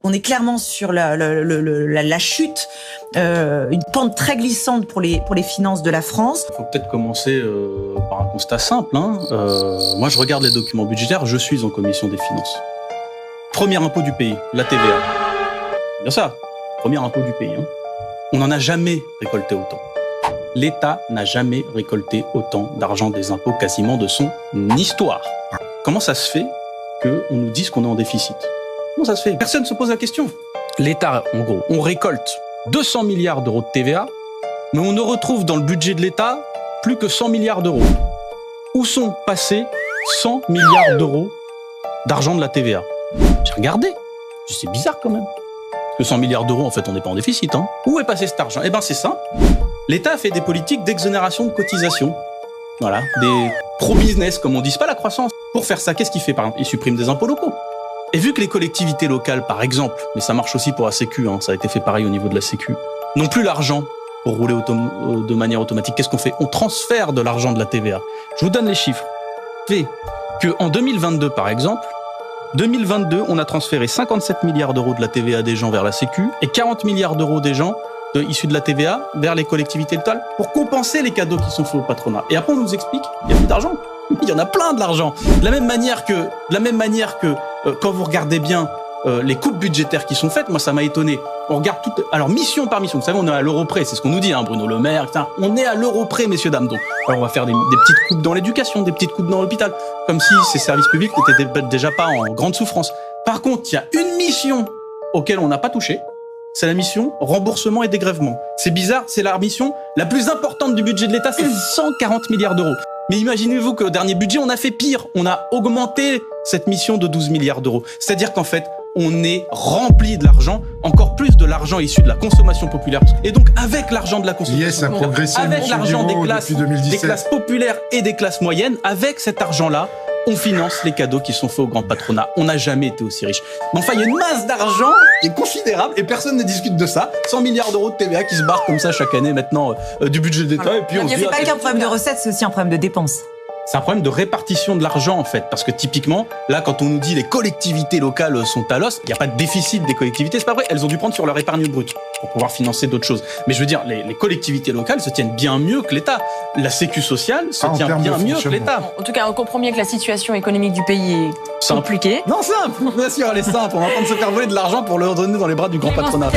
On est clairement sur la chute, une pente très glissante pour les finances de la France. Il faut peut-être commencer par un constat simple. Moi, je regarde les documents budgétaires, je suis en commission des finances. Premier impôt du pays, la TVA. Bien ça, premier impôt du pays. On n'en a jamais récolté autant. L'État n'a jamais récolté autant d'argent des impôts quasiment de son histoire. Comment ça se fait qu'on nous dise qu'on est en déficit ? Comment ça se fait ? Personne ne se pose la question. L'État, en gros, on récolte 200 milliards d'euros de TVA, mais on ne retrouve dans le budget de l'État plus que 100 milliards d'euros. Où sont passés 100 milliards d'euros d'argent de la TVA ? J'ai regardé. C'est bizarre quand même. Parce que 100 milliards d'euros, en fait, on n'est pas en déficit. Où est passé cet argent ? Eh bien, c'est simple. L'État a fait des politiques d'exonération de cotisations. Voilà, des pro-business, comme on dit, c'est pas la croissance. Pour faire ça, qu'est-ce qu'il fait par exemple ? Il supprime des impôts locaux. Et vu que les collectivités locales, par exemple, mais ça marche aussi pour la Sécu, ça a été fait pareil au niveau de la Sécu, n'ont plus l'argent pour rouler de manière automatique, qu'est-ce qu'on fait ? On transfère de l'argent de la TVA. Je vous donne les chiffres. Fait qu'en 2022, par exemple, 2022, on a transféré 57 milliards d'euros de la TVA des gens vers la Sécu et 40 milliards d'euros des gens issus de la TVA vers les collectivités locales pour compenser les cadeaux qui sont faits au patronat. Et après, on nous explique qu'il n'y a plus d'argent. Il y en a plein de l'argent. De la même manière que quand vous regardez bien les coupes budgétaires qui sont faites, moi ça m'a étonné. On regarde alors mission par mission. Vous savez, on est à l'euro près, c'est ce qu'on nous dit, Bruno Le Maire, etc. On est à l'euro près, messieurs dames. Donc, alors on va faire des petites coupes dans l'éducation, des petites coupes dans l'hôpital, comme si ces services publics n'étaient déjà pas en grande souffrance. Par contre, il y a une mission auquel on n'a pas touché. C'est la mission remboursement et dégrèvement. C'est bizarre, c'est la mission la plus importante du budget de l'État, c'est 140 milliards d'euros. Mais imaginez-vous qu'au dernier budget, on a fait pire. On a augmenté cette mission de 12 milliards d'euros. C'est-à-dire qu'en fait, on est rempli de l'argent, encore plus de l'argent issu de la consommation populaire. Et donc, avec l'argent de la consommation populaire, avec l'argent des classes populaires et des classes moyennes, avec cet argent-là, on finance les cadeaux qui sont faits au grand patronat. On n'a jamais été aussi riche. Mais enfin, il y a une masse d'argent qui est considérable et personne ne discute de ça. 100 milliards d'euros de TVA qui se barrent comme ça chaque année maintenant du budget d'État. Et puis c'est pas qu'un problème de recettes, c'est aussi un problème de dépenses. C'est un problème de répartition de l'argent en fait, parce que typiquement, là quand on nous dit les collectivités locales sont à l'os, il n'y a pas de déficit des collectivités, c'est pas vrai, elles ont dû prendre sur leur épargne brute pour pouvoir financer d'autres choses. Mais je veux dire, les collectivités locales se tiennent bien mieux que l'État. La sécu sociale se tient bien mieux que l'État. En tout cas, on comprend bien que la situation économique du pays est compliquée. Non, simple, bien sûr, elle est simple, on est en train de se faire voler de l'argent pour le redonner dans les bras du grand patronat.